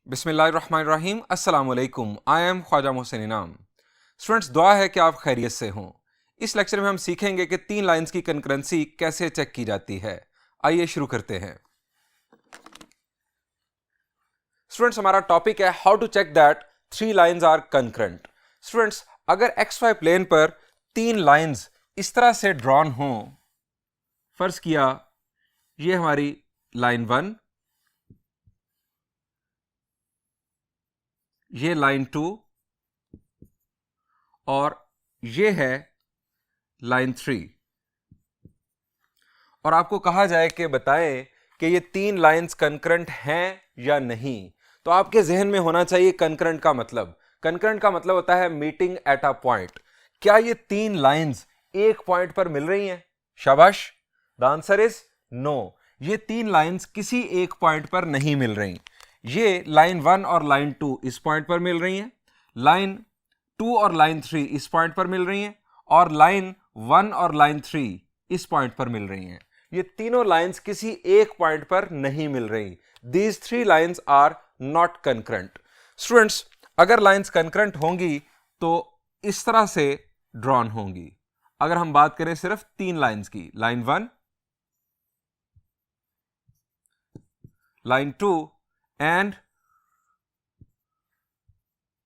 बिस्मिल्लाहिर्रहमानिर्रहीम। अस्सलाम वालेकुम। आई एम ख्वाजा मोहसिन इनाम। स्टूडेंट्स, दुआ है कि आप खैरियत से हों। इस लेक्चर में हम सीखेंगे कि तीन लाइंस की कंकरेंसी कैसे चेक की जाती है। आइए शुरू करते हैं। स्टूडेंट्स, हमारा टॉपिक है how to check that three lines are concurrent. Students, अगर एक्स वाई प्लेन पर तीन लाइंस इस तरह से ड्रॉन हों, फर्ज किया ये हमारी लाइन 1, ये लाइन 2 और ये है लाइन 3, और आपको कहा जाए कि बताएं कि ये तीन लाइंस कंकरेंट हैं या नहीं, तो आपके जहन में होना चाहिए कंकरेंट का मतलब। कंकरेंट का मतलब होता है मीटिंग एट अ पॉइंट। क्या ये तीन लाइंस एक पॉइंट पर मिल रही हैं? शाबाश। The answer is no. ये तीन लाइंस किसी एक पॉइंट पर नहीं मिल रही। ये लाइन 1 और लाइन 2 इस पॉइंट पर मिल रही हैं, लाइन 2 और लाइन 3 इस पॉइंट पर मिल रही हैं, और लाइन 1 और लाइन 3 इस पॉइंट पर मिल रही हैं। ये तीनों लाइंस किसी एक पॉइंट पर नहीं मिल रही। These three lines are not concurrent. Students, अगर लाइंस कंकरेंट होंगी तो इस तरह से ड्रॉन होंगी। अगर हम बात करें सिर्फ तीन लाइंस की, line 1, line 2 and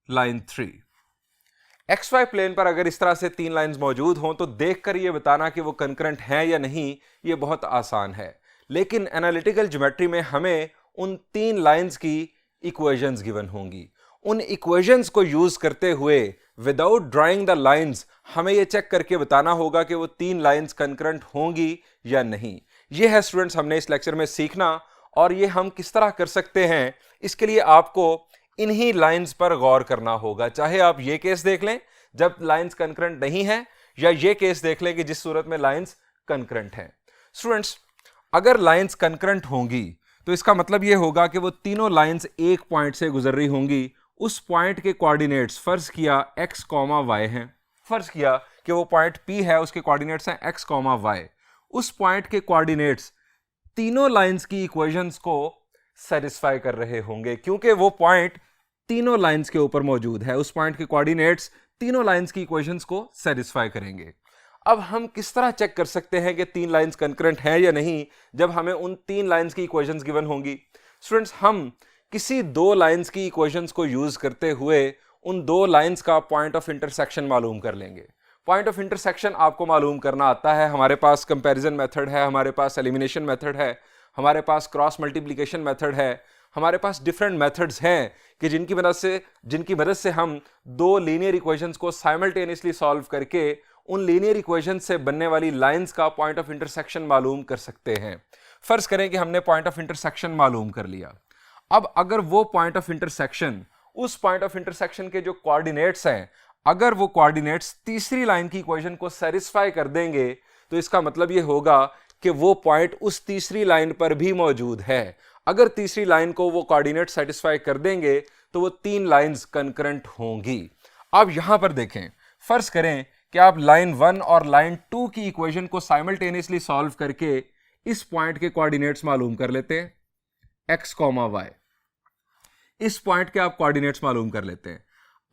line 3। X y plane पर अगर इस तरह से तीन लाइंस मौजूद हों तो देखकर यह बताना कि वो कंकरेंट हैं या नहीं, ये बहुत आसान है। लेकिन एनालिटिकल ज्योमेट्री में हमें उन तीन लाइंस की इक्वेशंस गिवन होंगी। उन इक्वेशंस को यूज करते हुए विदाउट ड्राइंग द लाइंस हमें यह चेक करके बताना होगा कि वो तीन लाइंस कंकरेंट होंगी या नहीं। यह है स्टूडेंट्स हमने इस लेक्चर में सीखना, और ये हम किस तरह कर सकते हैं, इसके लिए आपको इन्हीं लाइंस पर गौर करना होगा। चाहे आप ये केस देख लें जब लाइंस कंकरेंट नहीं है, या ये केस देख लें कि जिस सूरत में लाइंस कंकरेंट हैं। स्टूडेंट्स, अगर लाइंस कंकरेंट होंगी तो इसका मतलब यह होगा कि वो तीनों लाइंस एक पॉइंट से गुजर रही होंगी। उस पॉइंट के कोऑर्डिनेट्स फर्ज किया x, y हैं, फर्ज किया कि वो पॉइंट P है, उसके कोऑर्डिनेट्स हैं x, y। उस पॉइंट के कोऑर्डिनेट्स तीनों लाइंस की इक्वेशंस को सेटिस्फाई कर रहे होंगे, क्योंकि वो पॉइंट तीनों लाइंस के ऊपर मौजूद है। उस पॉइंट के कोऑर्डिनेट्स तीनों लाइंस की इक्वेशंस को सेटिस्फाई करेंगे। अब हम किस तरह चेक कर सकते हैं कि तीन लाइंस कंकरेंट हैं या नहीं जब हमें उन तीन लाइंस की इक्वेशंस गिवन होंगी? स्टूडेंट्स, हम किसी दो लाइंस की इक्वेशंस को यूज करते हुए उन दो लाइंस का पॉइंट ऑफ इंटरसेक्शन मालूम कर लेंगे। पॉइंट ऑफ इंटरसेक्शन आपको मालूम करना आता है। हमारे पास कंपैरिजन मेथड है, हमारे पास एलिमिनेशन मेथड है, हमारे पास क्रॉस मल्टीप्लिकेशन मेथड है, हमारे पास डिफरेंट मेथड्स हैं कि जिनकी मदद से हम दो लीनियर इक्वेशंस को साइमल्टेनियसली सॉल्व करके उन लीनियर इक्वेशन से बनने वाली लाइंस का पॉइंट ऑफ इंटरसेक्शन मालूम कर सकते हैं। फर्ज करें कि हमने पॉइंट ऑफ इंटरसेक्शन मालूम कर लिया। अब अगर वो पॉइंट ऑफ इंटरसेक्शन, उस पॉइंट ऑफ इंटरसेक्शन के जो कोऑर्डिनेट्स हैं, अगर वो कोऑर्डिनेट्स तीसरी लाइन की इक्वेशन को सेटिस्फाई कर देंगे, तो इसका मतलब ये होगा कि वो पॉइंट उस तीसरी लाइन पर भी मौजूद है। अगर तीसरी लाइन को वो कोऑर्डिनेट सेटिस्फाई कर देंगे तो वो तीन लाइंस कंकरेंट होंगी। अब यहां पर देखें, फर्ज करें कि आप लाइन 1 और लाइन 2 की इक्वेशन को साइमल्टेनियसली सॉल्व करके इस पॉइंट के कोऑर्डिनेट्स मालूम कर लेते हैं, x, y। इस पॉइंट के आप कोऑर्डिनेट्स मालूम कर लेते हैं।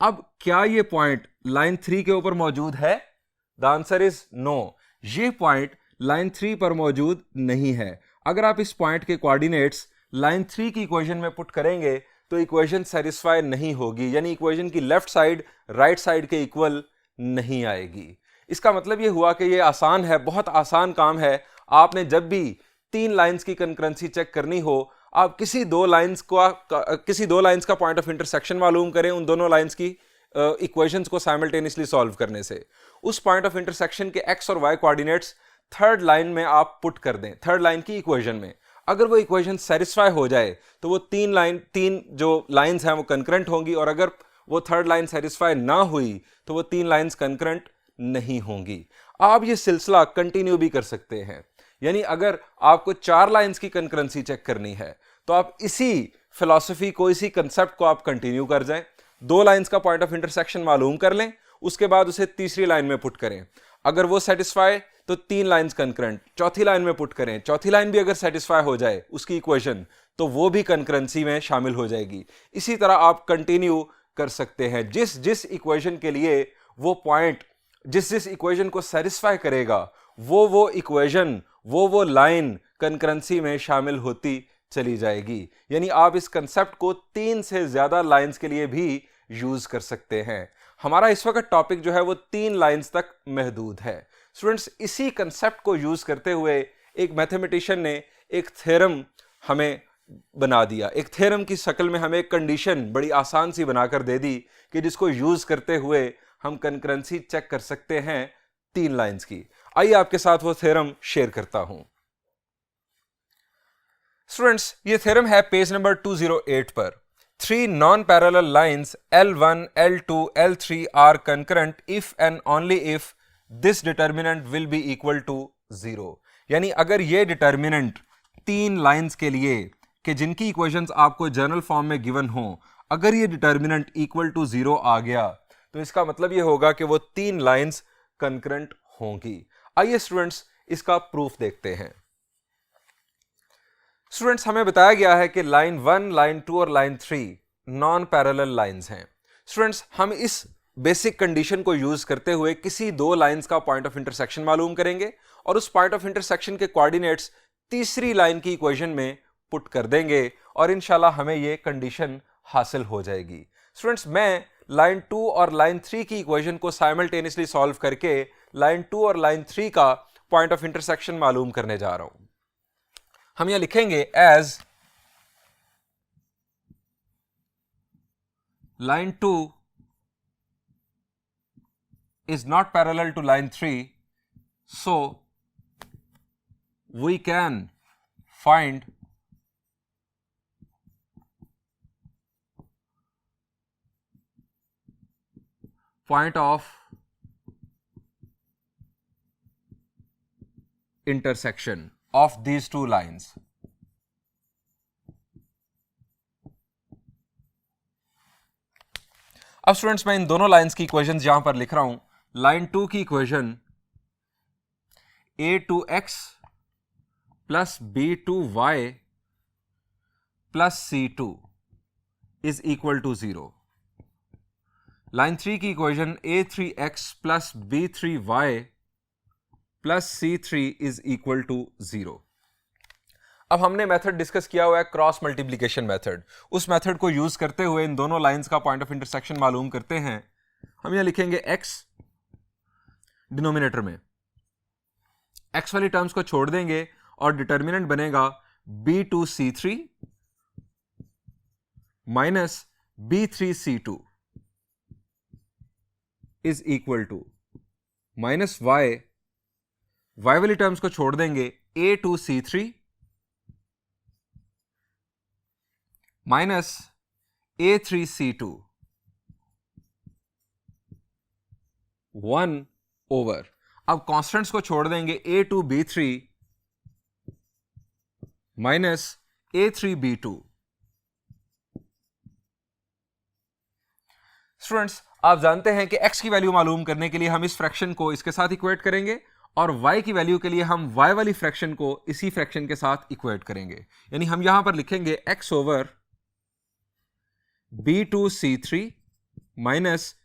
अब क्या ये पॉइंट लाइन 3 के ऊपर मौजूद है? The answer is no. ये पॉइंट लाइन 3 पर मौजूद नहीं है। अगर आप इस पॉइंट के कोऑर्डिनेट्स लाइन 3 की इक्वेशन में पुट करेंगे तो इक्वेशन सेटिस्फाई नहीं होगी, यानी इक्वेशन की लेफ्ट साइड राइट साइड के इक्वल नहीं आएगी। इसका मतलब यह हुआ कि यह आसान है, बहुत आसान काम है। आपने जब भी तीन लाइंस की कंकरेंसी चेक करनी हो, आप किसी दो लाइंस का पॉइंट ऑफ इंटरसेक्शन मालूम करें, उन दोनों लाइंस की इक्वेशंस को साइमल्टेनियसली सॉल्व करने से उस पॉइंट ऑफ इंटरसेक्शन के x और y कोऑर्डिनेट्स थर्ड लाइन में आप पुट कर दें, थर्ड लाइन की इक्वेशन में। अगर वो इक्वेशन सेटिस्फाई हो जाए तो वो तीन जो लाइंस हैं वो कंकरेंट होंगी, और अगर वो थर्ड लाइन सेटिस्फाई ना हुई तो वो तीन लाइंस कंकरेंट नहीं होंगी। आप ये सिलसिला कंटिन्यू भी कर सकते हैं, यानी अगर आपको चार लाइंस की कंकरेंसी चेक करनी है तो आप इसी फिलॉसफी को, इसी कंसेप्ट को आप कंटिन्यू कर जाएं। दो लाइंस का पॉइंट ऑफ इंटरसेक्शन मालूम कर लें, उसके बाद उसे तीसरी लाइन में पुट करें। अगर वो सेटिस्फाई तो तीन लाइंस कंकरेंट, चौथी लाइन में पुट करें, चौथी लाइन भी अगर सेटिस्फाई हो जाए उसकी इक्वेशन, तो वो भी कंकरेंसी में शामिल हो जाएगी। इसी तरह आप कंटिन्यू कर सकते हैं। जिस जिस इक्वेशन के लिए वो पॉइंट, जिस जिस इक्वेशन को सेटिस्फाई करेगा, वो इक्वेशन, वो लाइन कंकरेंसी में शामिल होती चली जाएगी। यानी आप इस कंसेप्ट को 3 से ज्यादा लाइंस के लिए भी यूज कर सकते हैं। हमारा इस वक्त टॉपिक जो है वो 3 लाइंस तक महदूद है। स्टूडेंट्स, इसी कंसेप्ट को यूज करते हुए एक मैथमेटिशियन ने एक थ्योरम हमें बना दिया। एक थ्योरम की शक्ल में हमें एक कंडीशन बड़ी आसान सी बनाकर दे दी कि जिसको यूज करते हुए हम कंकरेंसी चेक कर सकते हैं 3 लाइंस की। आइए आपके साथ वो थ्योरम शेयर करता हूं। स्टूडेंट्स, ये थ्योरम है पेज नंबर 208 पर। 3 non-parallel lines L1, L2, L3 are concurrent if and only if this determinant will be equal to 0। यानी अगर ये डिटर्मिनेंट 3 लाइंस के लिए कि जिनकी इक्वेशंस आपको जनरल फॉर्म में गिवन हो, अगर ये डिटर्मिनेंट इक्वल टू 0 आ गया तो इसका मतलब ये होगा कि वो 3 लाइंस कंकरेंट होंगी। आइए स्टूडेंट्स इसका प्रूफ देखते हैं। स्टूडेंट्स, हमें बताया गया है कि लाइन 1, लाइन 2 और लाइन 3 नॉन पैरेलल लाइंस हैं। स्टूडेंट्स, हम इस बेसिक कंडीशन को यूज करते हुए किसी 2 लाइंस का पॉइंट ऑफ इंटरसेक्शन मालूम करेंगे और उस पॉइंट ऑफ इंटरसेक्शन के कोऑर्डिनेट्स तीसरी लाइन की इक्वेशन में पुट कर देंगे और इंशाल्लाह हमें ये कंडीशन हासिल हो जाएगी। स्टूडेंट्स, मैं लाइन 2 और लाइन 3 की इक्वेशन को साइमल्टेनियसली सॉल्व करके लाइन 2 और लाइन 3 का पॉइंट ऑफ इंटरसेक्शन मालूम करने जा रहा हूं। हम यह लिखेंगे as line 2 is not parallel to line 3, so we can find point of intersection of these 2 lines। अब स्टूडेंट्स, मैं इन दोनों लाइंस की इक्वेशंस यहां पर लिख रहा हूं। लाइन 2 की equation a2x plus b2y plus c2 is equal to 0। Line 3 की equation a3x plus b3y plus c3 is equal to 0। अब हमने मेथड डिस्कस किया हुआ है क्रॉस मल्टीप्लिकेशन मेथड। उस मेथड को यूज करते हुए इन दोनों लाइंस का पॉइंट ऑफ इंटरसेक्शन मालूम करते हैं। हम यहां लिखेंगे x, डिनोमिनेटर में x वाली टर्म्स को छोड़ देंगे और डिटर्मिनेंट बनेगा b2c3 minus b3c2 is equal to minus y वाली टर्म्स को छोड़ देंगे a2c3 माइनस a3c2 1 ओवर, अब कॉन्स्टेंट्स को छोड़ देंगे a2b3 माइनस a3b2। स्टूडेंट्स, आप जानते हैं कि x की वैल्यू मालूम करने के लिए हम इस फ्रैक्शन को इसके साथ इक्वेट करेंगे और y की वैल्यू के लिए हम y वाली फ्रैक्शन को इसी फ्रैक्शन के साथ इक्वेट करेंगे। यानी हम यहां पर लिखेंगे x over b2c3 minus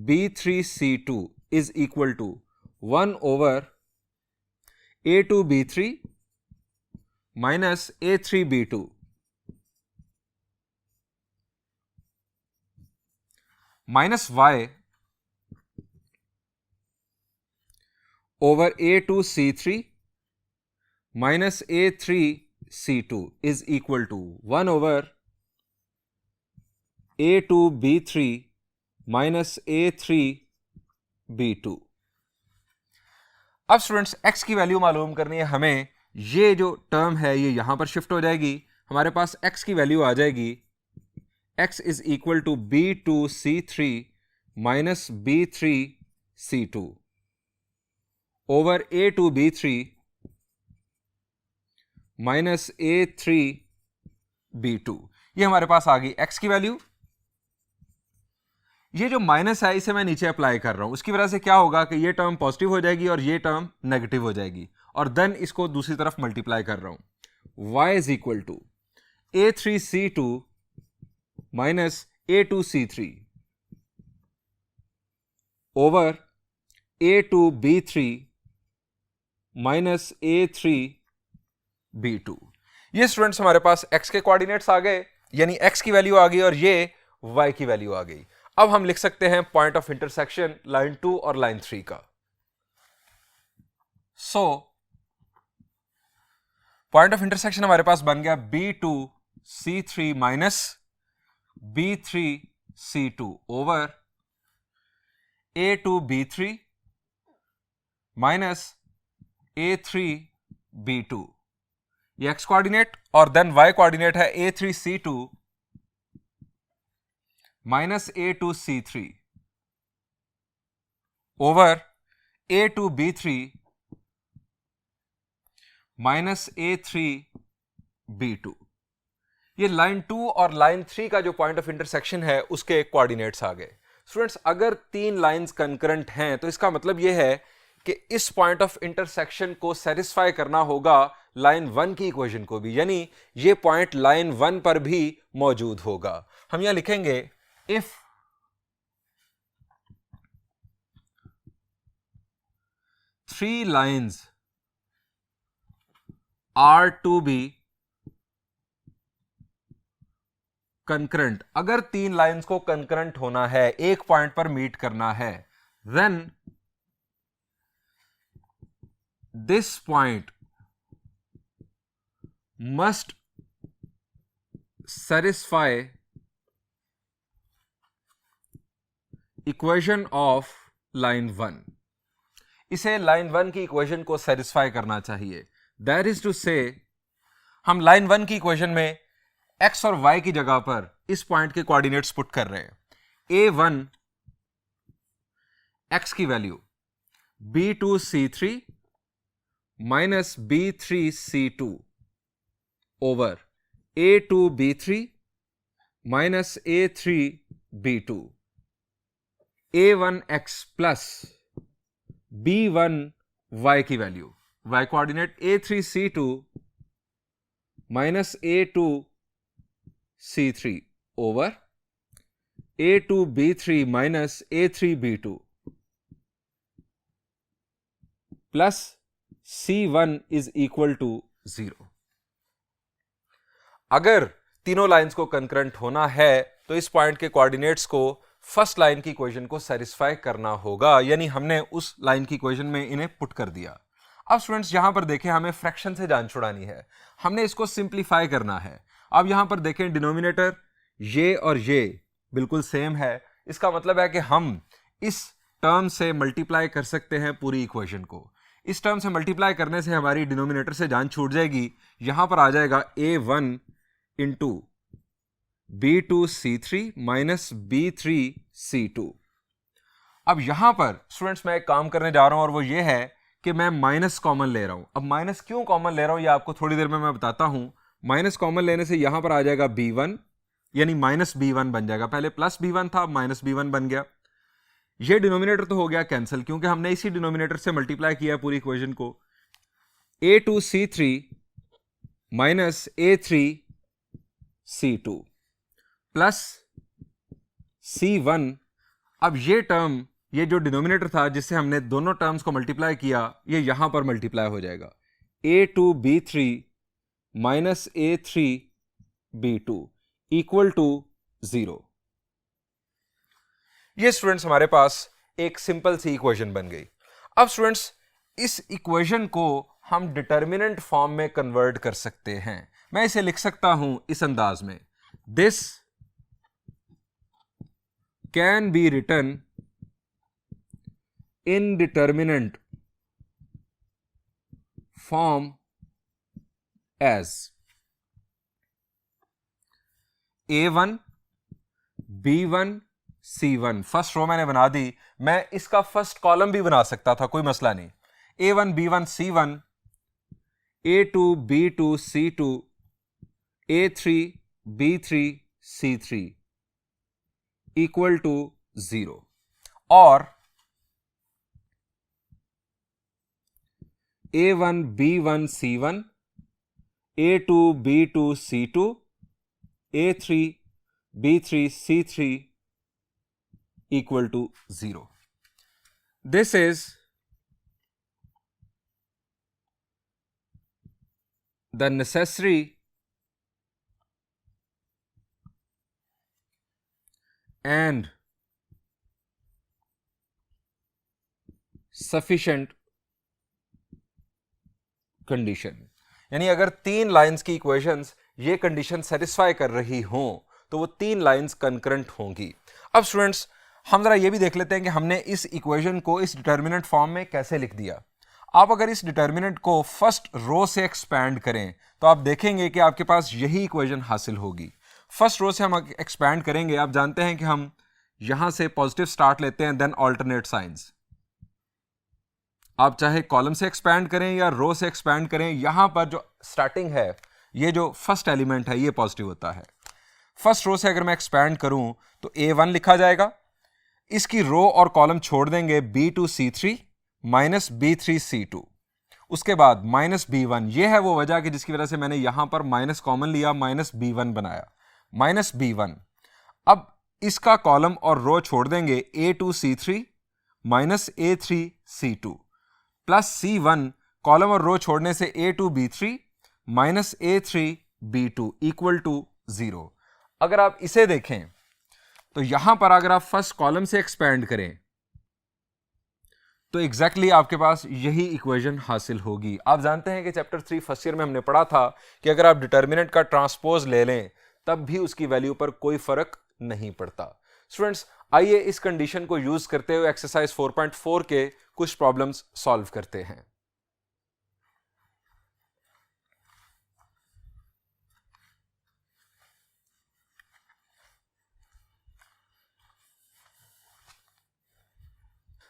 b3c2 is equal to 1 over a2b3 minus a3b2 minus y over a2c3 minus a3c2 is equal to 1 over a2b3 minus a3b2। अब स्टूडेंट्स, x की वैल्यू मालूम करनी है हमें। ये जो टर्म है ये यहां पर शिफ्ट हो जाएगी, हमारे पास x की वैल्यू आ जाएगी x is equal to b2c3 minus b3c2 over a2b3 minus a3b2। ये हमारे पास आ गई x की वैल्यू। ये जो माइनस है इसे मैं नीचे अप्लाई कर रहा हूं, उसकी वजह से क्या होगा कि ये टर्म पॉजिटिव हो जाएगी और ये टर्म नेगेटिव हो जाएगी और देन इसको दूसरी तरफ मल्टीप्लाई कर रहा हूं। y is equal to A3C2 minus A2C3 over A2B3 minus A3B2। ये स्टूडेंट्स हमारे पास x के कोऑर्डिनेट्स आ गए, यानी x की वैल्यू आ गई और ये y की वैल्यू आ गई। अब हम लिख सकते हैं पॉइंट ऑफ इंटरसेक्शन लाइन 2 और लाइन 3 का। सो पॉइंट ऑफ इंटरसेक्शन हमारे पास बन गया B2C3 minus B3C2 over A2B3 minus A3B2, ये x कोऑर्डिनेट, और देन y कोऑर्डिनेट है A3C2 minus A2C3 over A2B3 minus A3B2। ये लाइन 2 और लाइन 3 का जो पॉइंट ऑफ इंटरसेक्शन है उसके कोऑर्डिनेट्स आ गए। स्टूडेंट्स, अगर तीन लाइंस कंकरेंट हैं तो इसका मतलब यह है कि इस पॉइंट ऑफ इंटरसेक्शन को सेटिस्फाई करना होगा लाइन 1 की इक्वेशन को भी, यानी ये पॉइंट लाइन 1 पर भी मौजूद होगा। हम यहां लिखेंगे if three lines are to be concurrent, अगर तीन लाइंस को कंकरेंट होना है, एक पॉइंट पर मीट करना है, then this point must satisfy equation of line 1। इसे लाइन 1 की इक्वेशन को सेटिस्फाई करना चाहिए। दैट इज टू से हम लाइन 1 की इक्वेशन में x और y की जगह पर इस पॉइंट के कोऑर्डिनेट्स पुट कर रहे हैं। A1 x की value B2C3 minus B3C2 over A2B3 minus A3B2, A1x plus B1y की value, y coordinate A3C2 minus A2C3 over A2B3 minus A3B2 plus C1 is equal to 0। अगर तीनों lines को concurrent होना है तो इस पॉइंट के कोऑर्डिनेट्स को फर्स्ट लाइन की इक्वेशन को सेटिस्फाई करना होगा, यानी हमने उस लाइन की इक्वेशन में इन्हें पुट कर दिया। अब स्टूडेंट्स यहां पर देखें, हमें फ्रैक्शन से जान छुड़ानी है, हमने इसको सिंप्लीफाई करना है। अब यहां पर देखें डिनोमिनेटर ये और ये बिल्कुल सेम है, इसका मतलब है कि हम इस टर्म से मल्टीप्लाई कर सकते हैं पूरी इक्वेशन को। इस टर्म से मल्टीप्लाई करने से हमारी डिनोमिनेटर से जान छूट जाएगी, यहां पर आ जाएगा A1 into B2C3 minus B3C2। अब यहां पर स्टूडेंट्स मैं एक काम करने जा रहा हूं और वो ये है कि मैं माइनस कॉमन ले रहा हूं। अब माइनस क्यों कॉमन ले रहा हूं ये आपको थोड़ी देर में मैं बताता हूं। माइनस कॉमन लेने से यहां पर आ जाएगा B1, यानी माइनस B1 बन जाएगा, पहले प्लस B1 था, माइनस B1 बन गया। ये डिनोमिनेटर तो हो गया कैंसिल, क्योंकि हमने इसी डिनोमिनेटर से मल्टीप्लाई किया है पूरी इक्वेशन को। A2C3 minus A3C2 plus C1। अब ये टर्म, ये जो डिनोमिनेटर था जिससे हमने दोनों टर्म्स को मल्टीप्लाई किया, ये यहां पर मल्टीप्लाई हो जाएगा। A2B3 minus A3B2 equal to 0। ये स्टूडेंट्स हमारे पास एक सिंपल सी इक्वेशन बन गई। अब स्टूडेंट्स इस इक्वेशन को हम डिटर्मिनेंट फॉर्म में कन्वर्ट कर सकते हैं। मैं इसे लिख सकता हूं इस अंदाज में, this can be written in determinant form as A1 B1 C1। First row मैंने बना दी, मैं इसका फर्स्ट कॉलम भी बना सकता था, कोई मसला नहीं। A1 B1 C1, A2 B2 C2, A3 B3 C3 equal to 0, और A1 B1 C1, A2 B2 C2, A3 B3 C3 equal to 0. This is the necessary and sufficient condition. यानी अगर 3 लाइंस की इक्वेशंस ये condition satisfy कर रही हों तो वो 3 लाइंस कंकरेंट होंगी। अब स्टूडेंट्स हम जरा ये भी देख लेते हैं कि हमने इस इक्वेशन को इस डिटर्मिनेंट फॉर्म में कैसे लिख दिया। आप अगर इस डिटर्मिनेंट को फर्स्ट रो से एक्सपैंड करें तो आप देखेंगे कि आपके पास यही इक्वेशन हासिल होगी। फर्स्ट रो से हम एक्सपैंड करेंगे, आप जानते हैं कि हम यहां से पॉजिटिव स्टार्ट लेते हैं, देन ऑल्टरनेट साइंस। आप चाहे कॉलम से एक्सपैंड करें या रो से एक्सपैंड करें, यहां पर जो स्टार्टिंग है, ये जो फर्स्ट एलिमेंट है ये पॉजिटिव होता है। फर्स्ट रो से अगर मैं एक्सपैंड करूं तो A1 लिखा जाएगा, इसकी रो और कॉलम छोड़ देंगे B2 C3 minus B3 C2, उसके बाद माइनस B1। ये है वो वजह कि जिसकी वजह से मैंने यहां पर माइनस कॉमन लिया, माइनस B1 बनाया, माइनस B1। अब इसका कॉलम और रो छोड़ देंगे A2 C3 minus A3 C2 plus C1, column और रो छोड़ने से A2 B3 minus A3 B2 equal to 0। अगर आप इसे देखें तो यहां पर अगर आप फर्स्ट कॉलम से एक्सपैंड करें तो एग्जैक्टली आपके पास यही इक्वेशन हासिल होगी। आप जानते हैं कि चैप्टर 3 फर्स्ट ईयर में हमने पढ़ा था कि अगर आप डिटर्मिनेंट का ट्रांसपोज ले लें तब भी उसकी वैल्यू पर कोई फर्क नहीं पड़ता। स्टूडेंट्स आइए इस कंडीशन को यूज करते हुए एक्सरसाइज 4.4 के कुछ प्रॉब्लम्स सॉल्व करते हैं।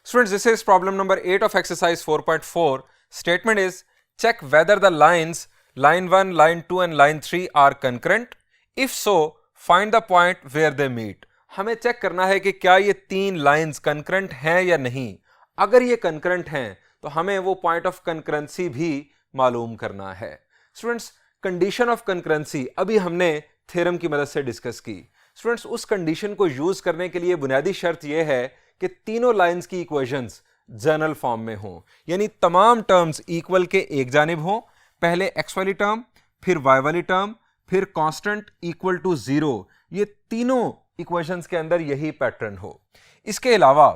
Students, this is problem number 8 of exercise 4.4. Statement is, check whether the lines line 1, line 2 and line 3 are concurrent. If so, find the point where they meet. हमें check करना है कि क्या ये 3 लाइंस कंकरेंट हैं या नहीं। अगर ये कंकरेंट हैं तो हमें वो पॉइंट ऑफ कंकरेंसी भी मालूम करना है। स्टूडेंट्स कंडीशन ऑफ कंकरेंसी अभी हमने थ्योरम की मदद से डिस्कस की। स्टूडेंट्स उस कंडीशन को यूज करने के लिए बुनियादी शर्त यह है कि तीनों लाइंस की इक्वेशंस जनरल फॉर्म में हो, यानी तमाम टर्म्स इक्वल के एक जानिब हो। पहले एक्स वाली टर्म, फिर वाई वाली टर्म, फिर कांस्टेंट इक्वल टू 0। ये तीनों इक्वेशंस के अंदर यही पैटर्न हो। इसके अलावा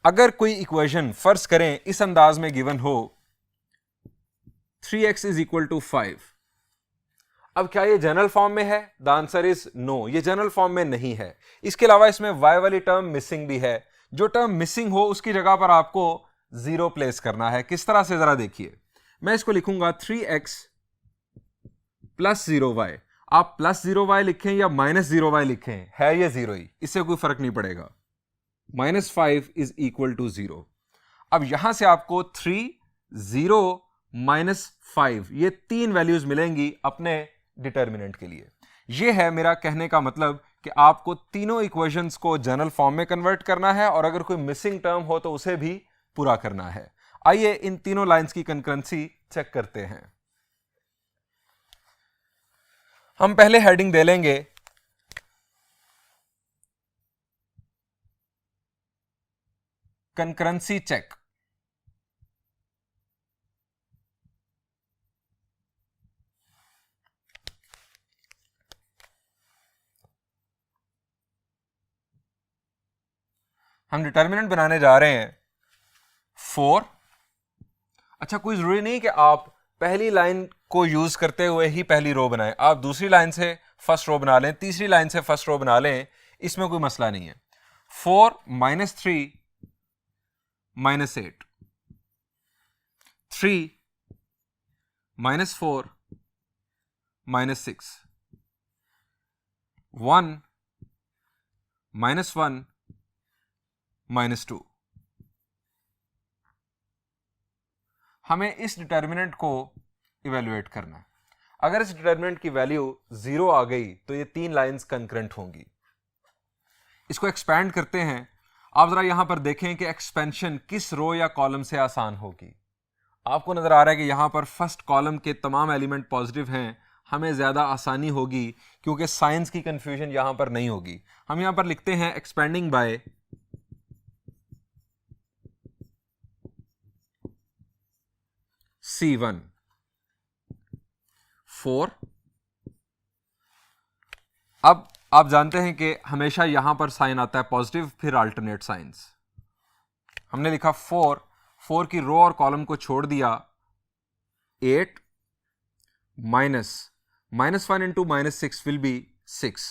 अगर कोई इक्वेशन फर्ज करें इस अंदाज में गिवन हो 3x इज इक्वल टू 5, अब क्या ये जनरल फॉर्म में है? द आंसर इज नो, ये जनरल फॉर्म में नहीं है। इसके अलावा इसमें y वाली टर्म मिसिंग भी है। जो टर्म मिसिंग हो उसकी जगह पर आपको 0 प्लेस करना है। किस तरह से जरा देखिए, मैं इसको लिखूंगा 3x प्लस 0y। आप प्लस 0y लिखें या माइनस 0y लिखें, है ये 0 ही, इससे कोई फर्क नहीं पड़ेगा। Minus 5 is equal to 0। अब यहां से आपको 3, 0, माइनस 5 ये 3 वैल्यूज मिलेंगी अपने डिटर्मिनेंट के लिए। ये है मेरा कहने का मतलब कि आपको तीनों इक्वेशंस को जनरल फॉर्म में कन्वर्ट करना है और अगर कोई मिसिंग टर्म हो तो उसे भी पूरा करना है। आइए इन तीनों लाइंस की कंकरेंसी चेक करते हैं। हम पहले हेडिंग दे लेंगे कंकरेंसी चेक। हम डिटर्मिनेंट बनाने जा रहे हैं 4। अच्छा, कोई जरूरी नहीं कि आप पहली लाइन को यूज करते हुए ही पहली रो बनाएं, आप दूसरी लाइन से फर्स्ट रो बना लें, तीसरी लाइन से फर्स्ट रो बना लें, इसमें कोई मसला नहीं है। 4 minus 3 minus 8, 3 minus 4 minus 6, 1 minus 1 minus 2। हमें इस डिटर्मिनेंट को इवेल्युएट करना है। अगर इस डिटर्मिनेंट की वैल्यू 0 आ गई तो ये 3 लाइंस कंकरेंट होंगी। इसको एक्सपैंड करते हैं। आप जरा यहां पर देखें कि एक्सपेंशन किस रो या कॉलम से आसान होगी। आपको नजर आ रहा है कि यहां पर फर्स्ट कॉलम के तमाम एलिमेंट पॉजिटिव हैं, हमें ज़्यादा आसानी होगी क्योंकि साइंस की कंफ्यूजन यहां पर नहीं होगी। हम यहां पर लिखते हैं एक्सपेंडिंग बाय C1 4। अब आप जानते हैं कि हमेशा यहां पर साइन आता है पॉजिटिव, फिर अल्टरनेट साइंस। हमने लिखा 4 की रो और कॉलम को छोड़ दिया 8 -1 into -6 will be 6,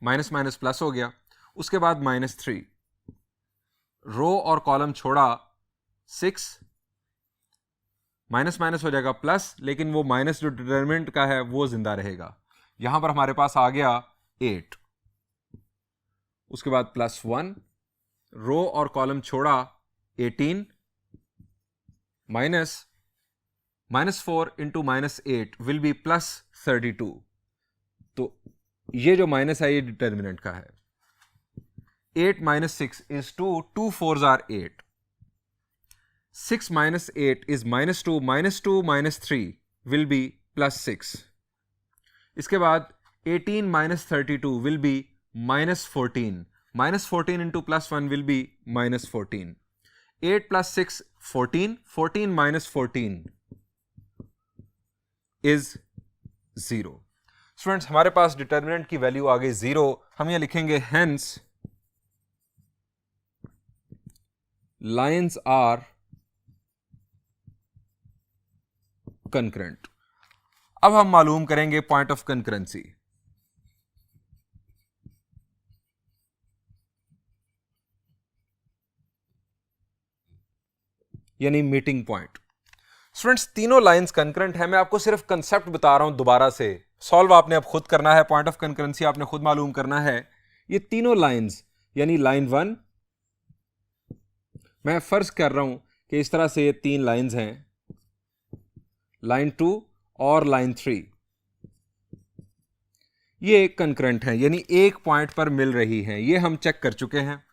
minus minus plus हो गया। उसके बाद -3, रो और कॉलम छोड़ा 6, माइनस माइनस हो जाएगा प्लस, लेकिन वो माइनस जो डिटरमिनेंट का है वो जिंदा रहेगा। यहां पर हमारे पास आ गया 8, उसके बाद +1, रो और कॉलम छोड़ा 18, -4 इंटू -8 विल बी +32। तो ये जो माइनस है ये डिटर्मिनेंट का है। 8 - 6 is 2, 2 4s are 8, 6 - 8 is -2, -2 - 3 will be +6। इसके बाद 18 - 32 will be -14, -14 into +1 will be -14, 8 + 6 14, 14 - 14 is 0। Students, हमारे पास डिटर्मिनेंट की वैल्यू आ गई 0। हम यह लिखेंगे हेंस लाइन्स आर कंकरेंट। अब हम मालूम करेंगे पॉइंट ऑफ कंकरेंसी। यानी मीटिंग पॉइंट। स्टूडेंट्स, तीनों लाइंस कंकरेंट है। मैं आपको सिर्फ कंसेप्ट बता रहा हूं दोबारा से। सॉल्व आपने अब खुद करना है, पॉइंट ऑफ कंकरेंसी आपने खुद मालूम करना है। ये तीनों लाइंस यानी लाइन 1, मैं फर्ज कर रहा हूं कि इस तरह से ये 3 लाइंस हैं, लाइन 2 और लाइन 3, ये कंकरेंट है यानी एक पॉइंट पर मिल रही हैं। ये हम चेक कर चुके हैं।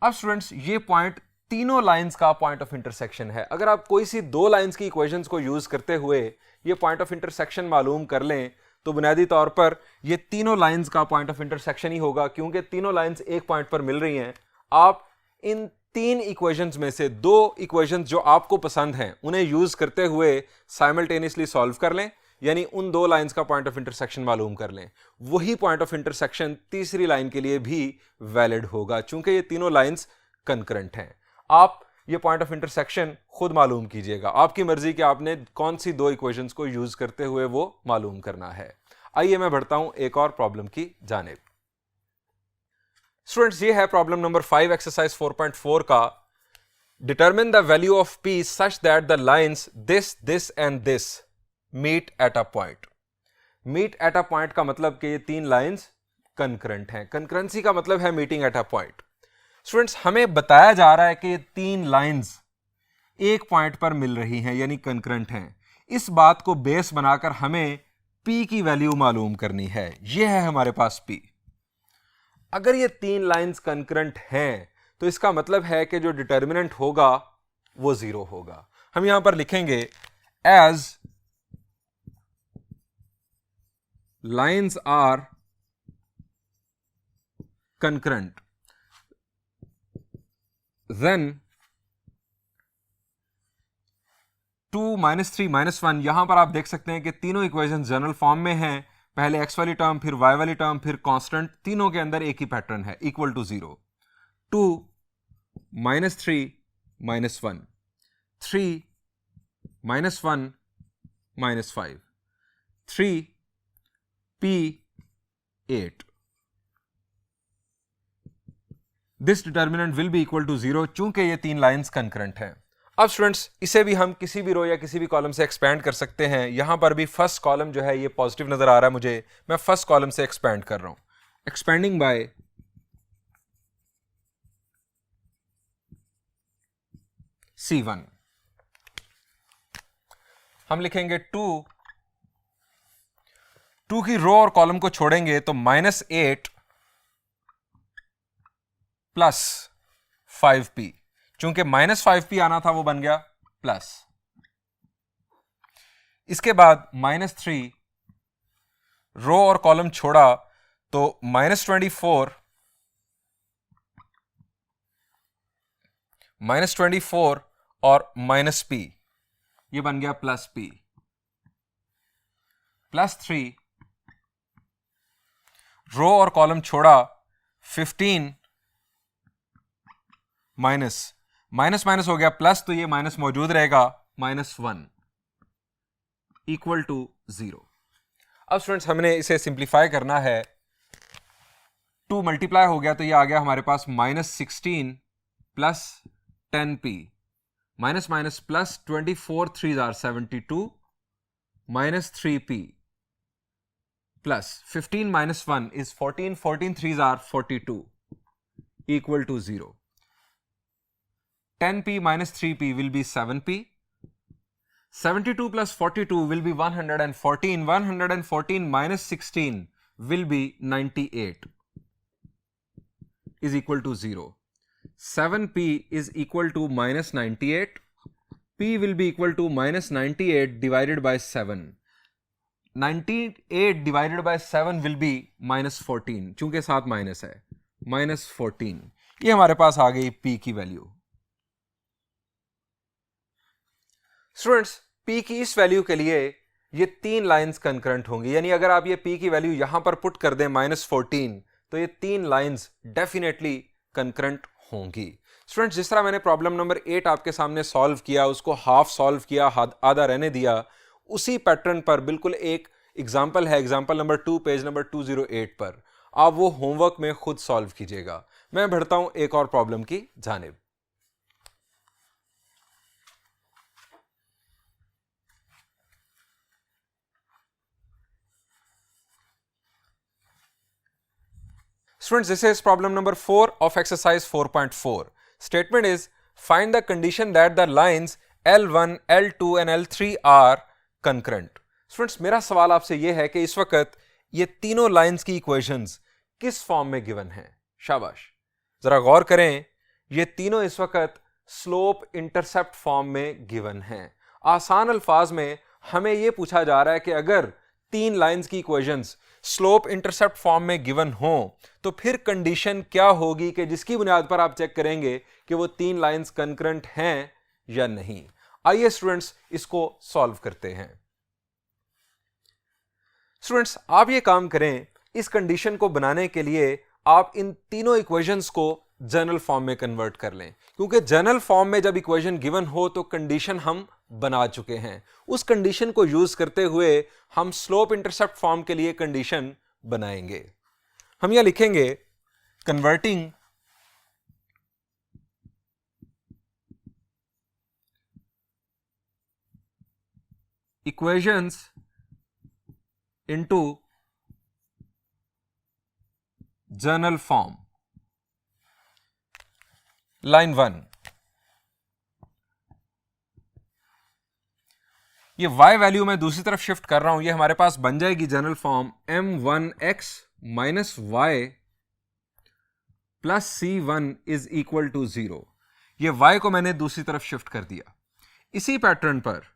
अब स्टूडेंट्स, ये पॉइंट तीनों लाइंस का पॉइंट ऑफ इंटरसेक्शन है। अगर आप कोई सी 2 लाइंस की इक्वेशंस को यूज करते हुए ये पॉइंट ऑफ इंटरसेक्शन मालूम कर लें तो बुनियादी तौर पर ये तीनों लाइंस का पॉइंट ऑफ इंटरसेक्शन ही होगा, क्योंकि तीनों लाइंस एक पॉइंट पर मिल रही हैं। आप इन 3 इक्वेशंस में से 2 इक्वेशंस जो आपको पसंद हैं उन्हें यूज करते हुए साइमल्टेनियसली सॉल्व कर लें, यानी उन 2 लाइंस का पॉइंट ऑफ इंटरसेक्शन मालूम कर लें। वही पॉइंट ऑफ इंटरसेक्शन तीसरी लाइन के लिए भी वैलिड होगा, चूंकि ये तीनों लाइंस कंकरेंट हैं। आप ये पॉइंट ऑफ इंटरसेक्शन खुद मालूम कीजिएगा, आपकी मर्जी कि आपने कौन सी 2 इक्वेशंस को यूज करते हुए वो मालूम करना है। आइए मैं बढ़ता हूं एक और प्रॉब्लम की जानिब। स्टूडेंट्स, ये है प्रॉब्लम नंबर 5 एक्सरसाइज 4.4 का। Determine the value of P such that the lines this this and this meet at a point. Meet at a point का मतलब कि ये 3 लाइंस कंकरेंट हैं। कंकरेंसी का मतलब है meeting at a point. Students, हमें बताया जा रहा है कि ये 3 लाइंस एक पॉइंट पर मिल रही हैं यानी कंकरेंट हैं। इस बात को बेस बनाकर हमें P की वैल्यू मालूम करनी है। यह है हमारे पास P। अगर ये 3 लाइंस कंकरेंट हैं तो इसका मतलब है कि जो डिटर्मिनेंट होगा वो 0 होगा। हम यहां पर लिखेंगे as lines are concurrent then 2 - 3 - 1। यहां पर आप देख सकते हैं कि तीनों इक्वेशन जनरल फॉर्म में हैं। पहले x वाली टर्म, फिर y वाली टर्म, फिर कांस्टेंट, तीनों के अंदर एक ही पैटर्न है, equal to 0। 2 - 3 - 1, 3 - 1 - 5, 3 P 8। This determinant will be equal to 0 चूंकि ये 3 लाइंस कंकरेंट हैं। अब स्टूडेंट्स, इसे भी हम किसी भी रो या किसी भी कॉलम से एक्सपैंड कर सकते हैं। यहां पर भी फर्स्ट कॉलम जो है ये पॉजिटिव नजर आ रहा है मुझे, मैं फर्स्ट कॉलम से एक्सपैंड कर रहा हूं। एक्सपैंडिंग बाय C1, हम लिखेंगे 2 की रो और कॉलम को छोड़ेंगे तो -8 प्लस 5P, चूंकि -5P आना था वो बन गया प्लस। इसके बाद -3, रो और कॉलम छोड़ा तो -24, -24 और -p, ये बन गया +p, +3, रो और कॉलम छोड़ा 15, माइनस माइनस हो गया प्लस, तो ये माइनस मौजूद रहेगा, -1 इक्वल टू 0। अब स्टूडेंट्स हमने इसे सिंप्लीफाई करना है, 2 मल्टीप्लाई हो गया तो ये आ गया हमारे पास -16 plus 10p, minus minus plus 24 3 are 72 -3p plus 15 -1 is 14, 14 3 are 42 equal to 0. 10p minus 3p will be 7p. 72 plus 42 will be 114. 114 minus 16 will be 98 is equal to 0. 7p is equal to minus 98. p will be equal to minus 98 divided by 7. 98 divided by 7 will be minus 14, चूंकि साथ minus है, minus 14. ये हमारे पास आ गई p की value. Students, p की इस value के लिए ये 3 लाइंस कंकरेंट होंगी, यानी अगर आप ये p की वैल्यू यहां पर पुट कर दें -14, तो ये 3 लाइंस डेफिनेटली कंकरेंट होंगी। स्टूडेंट्स, जिस तरह मैंने प्रॉब्लम नंबर 8 आपके सामने सॉल्व किया, उसको हाफ सॉल्व किया, आधा रहने दिया, उसी पैटर्न पर बिल्कुल एक एग्जाम्पल है, एग्जाम्पल नंबर 2 पेज नंबर 208 पर। आप वो होमवर्क में खुद सॉल्व कीजिएगा। मैं बढ़ता हूं एक और प्रॉब्लम की जानिब। Students, this is problem number 4 of exercise 4.4. Statement is, find the condition that the lines L1, L2 and L3 are concurrent. Students, मेरा सवाल आपसे यह है कि इस वक्त ये तीनों लाइंस की इक्वेशंस किस फॉर्म में गिवन हैं? शाबाश, जरा गौर करें, ये तीनों इस वक्त स्लोप इंटरसेप्ट फॉर्म में गिवन हैं। आसान अल्फाज में हमें यह पूछा जा रहा है कि अगर 3 लाइंस की इक्वेशंस स्लोप इंटरसेप्ट फॉर्म में गिवन हो तो फिर कंडीशन क्या होगी कि जिसकी बुनियाद पर आप चेक करेंगे कि वो 3 लाइंस कंकरेंट हैं या नहीं। आइए स्टूडेंट्स इसको सॉल्व करते हैं। स्टूडेंट्स, आप ये काम करें, इस कंडीशन को बनाने के लिए आप इन तीनों इक्वेशंस को जनरल फॉर्म में कन्वर्ट कर लें, क्योंकि जनरल फॉर्म में जब इक्वेशन गिवन हो तो कंडीशन हम बना चुके हैं। उस कंडीशन को यूज करते हुए हम स्लोप इंटरसेप्ट फॉर्म के लिए कंडीशन बनाएंगे। हम यहां लिखेंगे converting equations into general form. Line 1, ये y वैल्यू मैं दूसरी तरफ शिफ्ट कर रहा हूं, ये हमारे पास बन जाएगी general form m1x minus y plus c1 is equal to 0। ये y को मैंने दूसरी तरफ शिफ्ट कर दिया। इसी पैटर्न पर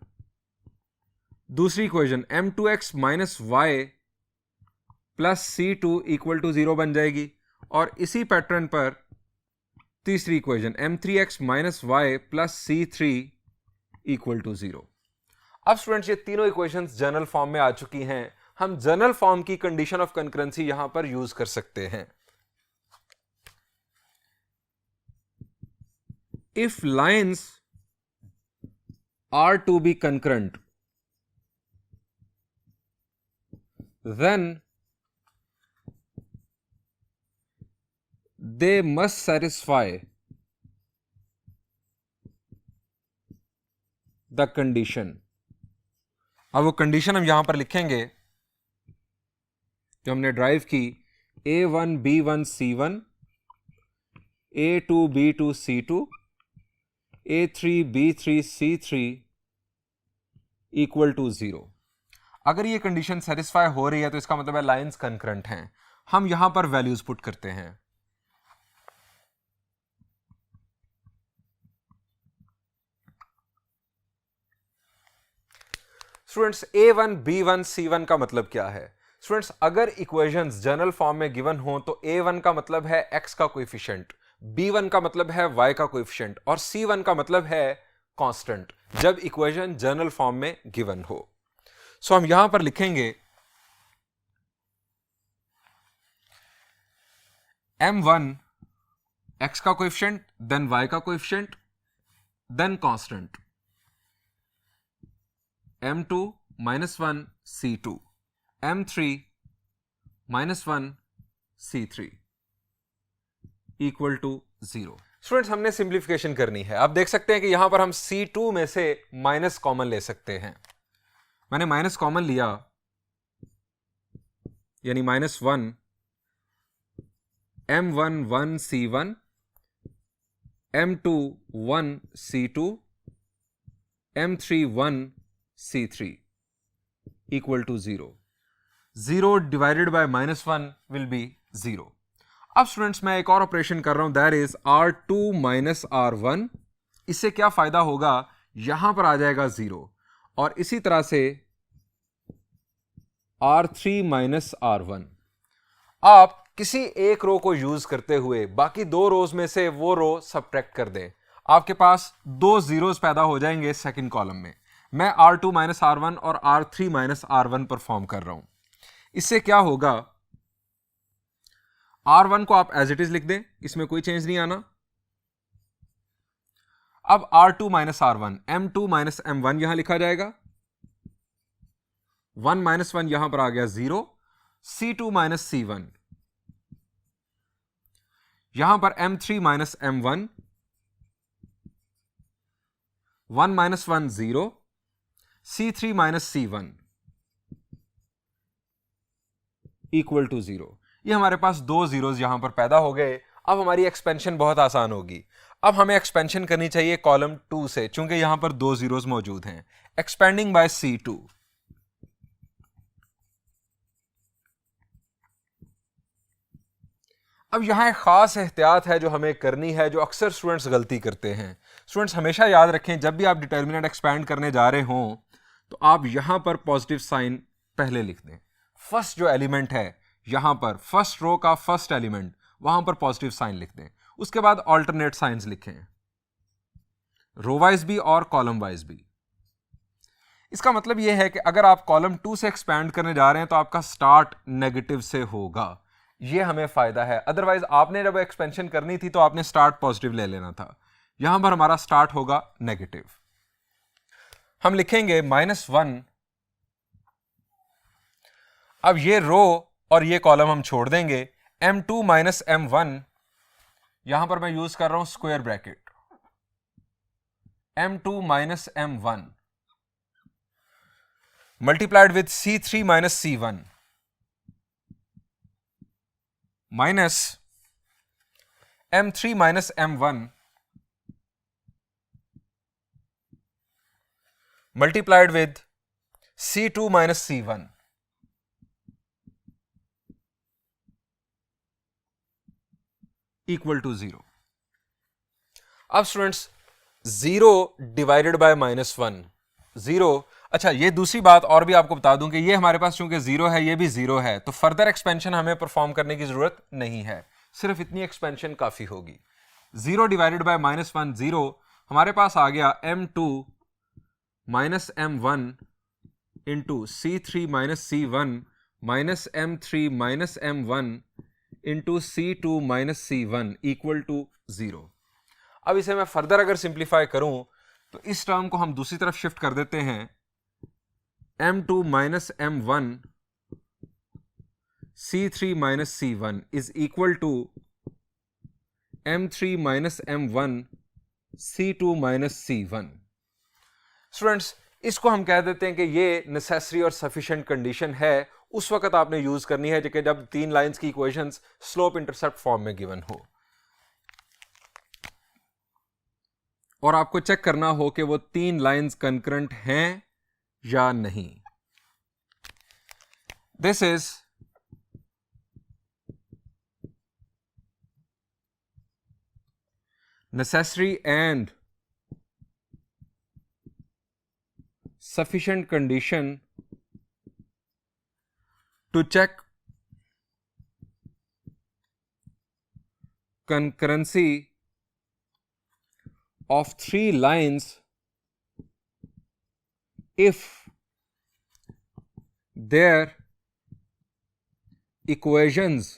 दूसरी equation m2x minus y plus c2 equal to 0 बन जाएगी, और इसी पैटर्न पर तीसरी equation m3x minus y plus c3 equal to 0। अब स्टूडेंट्स, ये तीनों इक्वेशंस जनरल फॉर्म में आ चुकी हैं। हम जनरल फॉर्म की कंडीशन ऑफ कंकरेंसी यहां पर यूज कर सकते हैं। If lines are to be concurrent, then they must satisfy the condition। अब वो कंडीशन हम यहां पर लिखेंगे जो हमने ड्राइव की, A1 B1 C1, A2 B2 C2, A3 B3 C3 equal to 0। अगर ये कंडीशन सेटिस्फाई हो रही है तो इसका मतलब है लाइंस कंकरेंट हैं। हम यहां पर वैल्यूज पुट करते हैं। स्टूडेंट्स A1 B1 C1 का मतलब क्या है? स्टूडेंट्स अगर इक्वेशंस जनरल फॉर्म में गिवन हो तो A1 का मतलब है x का कोएफिशिएंट, B1 का मतलब है y का कोएफिशिएंट और C1 का मतलब है कांस्टेंट, जब इक्वेशन जनरल फॉर्म में गिवन हो। सो हम यहां पर लिखेंगे M1 x का कोएफिशिएंट, देन y का coefficient, then constant M2 -1 C2, M3 -1 C3 equal to 0। Students हमने सिंप्लीफिकेशन करनी है। आप देख सकते हैं कि यहां पर हम C2 में से माइनस कॉमन ले सकते हैं। मैंने माइनस कॉमन लिया, यानी -1, M1 1 C1, M2 1 C2, M3 1 C3 equal to 0. 0 divided by -1 will be 0. अब स्टूडेंट्स मैं एक और ऑपरेशन कर रहा हूं, that is R2 minus R1। इससे क्या फायदा होगा, यहां पर आ जाएगा 0 और इसी तरह से R3 माइनस R1। आप किसी एक रो को यूज करते हुए बाकी दो रोज में से वो रो सबट्रैक्ट कर दें, आपके पास दो जीरोस पैदा हो जाएंगे सेकंड कॉलम में। मैं R2 माइनस R1 और R3 माइनस R1 परफॉर्म कर रहा हूं। इससे क्या होगा, R1 को आप एज इट इज लिख दें, इसमें कोई चेंज नहीं आना। अब R2 minus R1, M2 minus M1 यहां लिखा जाएगा, 1 माइनस 1 यहां पर आ गया 0, C2 माइनस C1, यहां पर M3 minus M1, 1 minus 1 0, C3 minus C1 equal to 0। ये हमारे पास दो जीरोस यहां पर पैदा हो गए। अब हमारी एक्सपेंशन बहुत आसान होगी। अब हमें एक्सपेंशन करनी चाहिए कॉलम 2 से, चूंकि यहां पर दो जीरोस मौजूद हैं। Expanding by C2। अब यहां एक खास एहतियात है जो हमें करनी है, जो अक्सर स्टूडेंट्स गलती करते हैं। स्टूडेंट्स हमेशा याद रखें, जब भी आप डिटर्मिनेंट एक्सपैंड करने जा रहे हों तो आप यहां पर पॉजिटिव साइन पहले लिख दें। फर्स्ट जो एलिमेंट है यहां पर, फर्स्ट रो का फर्स्ट एलिमेंट, वहां पर पॉजिटिव साइन लिख दें। उसके बाद ऑल्टरनेट साइंस लिखें, रो वाइज भी और कॉलम वाइज भी। इसका मतलब यह है कि अगर आप कॉलम 2 से एक्सपैंड करने जा रहे हैं तो आपका स्टार्ट नेगेटिव से होगा। यह हमें फायदा है। अदरवाइज आपने जब एक्सपेंशन करनी थी तो आपने स्टार्ट पॉजिटिव ले लेना था। यहां पर हमारा स्टार्ट होगा नेगेटिव। हम लिखेंगे -1। अब ये रो और ये कॉलम हम छोड़ देंगे। M2 माइनस M1, यहां पर मैं यूज कर रहा हूं square bracket, M2 minus M1 multiplied with C3 minus C1 minus M3 minus M1 multiplied with C2 minus C1 equal to 0। अब स्टूडेंट्स 0 डिवाइडेड बाय -1, 0। अच्छा, ये दूसरी बात और भी आपको बता दूं कि ये हमारे पास चूंकि 0 है, ये भी 0 है, तो फर्दर एक्सपेंशन हमें परफॉर्म करने की जरूरत नहीं है। सिर्फ इतनी एक्सपेंशन काफी होगी। 0 डिवाइडेड बाय -1 0, हमारे पास आ गया M2 minus M1 into C3 minus C1 minus M3 minus M1 into C2 minus C1 equal to 0। अब इसे मैं फर्दर अगर सिंप्लीफाई करूं तो इस टर्म को हम दूसरी तरफ शिफ्ट कर देते हैं। M2 minus M1 C3 minus C1 is equal to M3 minus M1 C2 minus C1। Students इसको हम कह देते हैं कि ये नेसेसरी और सफिशिएंट कंडीशन है। उस वक्त आपने यूज करनी है जब तीन लाइंस की इक्वेशंस स्लोप इंटरसेप्ट फॉर्म में गिवन हो और आपको चेक करना हो कि वो तीन लाइंस कंकरेंट हैं या नहीं। This is necessary and sufficient condition to check concurrency of three lines if their equations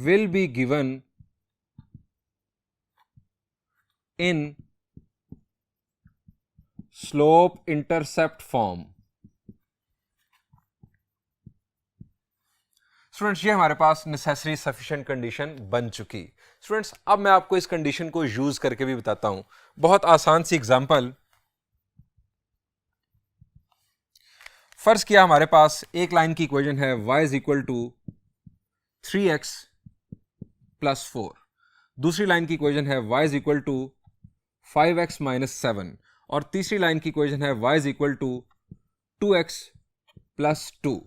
will be given in slope intercept form। Students, ये हमारे पास नेसेसरी सफिशिएंट कंडीशन बन चुकी। स्टूडेंट्स, अब मैं आपको इस कंडीशन को यूज करके भी बताता हूं। बहुत आसान सी एग्जांपल। फर्ज किया हमारे पास एक लाइन की इक्वेशन है y is equal to 3x plus 4, दूसरी लाइन की इक्वेशन है y is equal to 5x minus 7 और तीसरी लाइन की इक्वेशन है y is equal to 2x plus 2।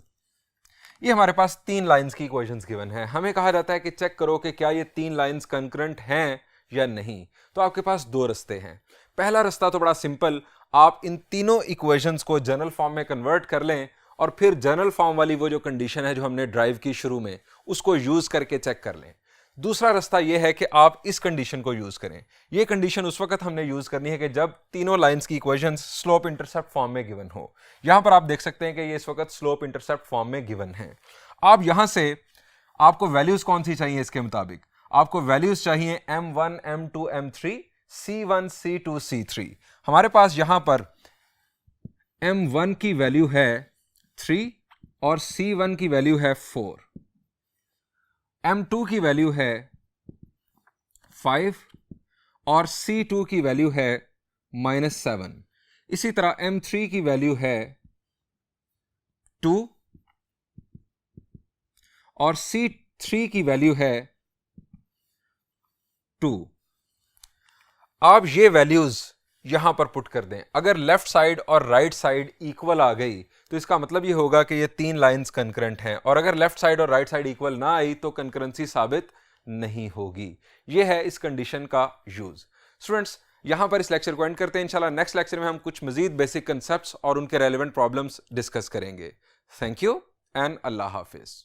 ये हमारे पास तीन लाइंस की इक्वेशंस गिवन है। हमें कहा जाता है कि चेक करो कि क्या ये तीन लाइंस कंकरेंट हैं या नहीं। तो आपके पास दो रास्ते हैं। पहला रास्ता तो बड़ा सिंपल, आप इन तीनों इक्वेशंस को जनरल फॉर्म में कन्वर्ट कर लें और फिर जनरल फॉर्म वाली वो जो कंडीशन है जो हमने ड्राइव की शुरू में, उसको यूज करके चेक कर लें। दूसरा रास्ता यह है कि आप इस कंडीशन को यूज करें। ये कंडीशन उस वक्त हमने यूज करनी है कि जब तीनों लाइंस की इक्वेशंस स्लोप इंटरसेप्ट फॉर्म में गिवन हो। यहां पर आप देख सकते हैं कि ये इस वक्त स्लोप इंटरसेप्ट फॉर्म में गिवन है। आप यहां से आपको वैल्यूज कौन सी चाहिए? इसके मुताबिक आपको वैल्यूज चाहिए m1, m2, m3, c1, c2, c3। हमारे पास यहां पर m1 की वैल्यू है 3 और c1 की वैल्यू है 4, m2 की वैल्यू है 5 और c2 की वैल्यू है -7। इसी तरह m3 की वैल्यू है 2 और c3 की वैल्यू है 2। आप ये वैल्यूज यहां पर पुट कर दें। अगर लेफ्ट साइड और राइट साइड इक्वल आ गई तो इसका मतलब ये होगा कि ये तीन लाइंस कंकरेंट हैं, और अगर लेफ्ट साइड और राइट साइड इक्वल ना आई तो कंकरेंसी साबित नहीं होगी। ये है इस कंडीशन का यूज। स्टूडेंट्स, यहां पर इस लेक्चर को एंड करते हैं। इंशाल्लाह नेक्स्ट लेक्चर में हम कुछ मजीद बेसिक कंसेप्ट्स और उनके रेलेवेंट प्रॉब्लम्स डिस्कस करेंगे। Thank you and Allah Hafiz.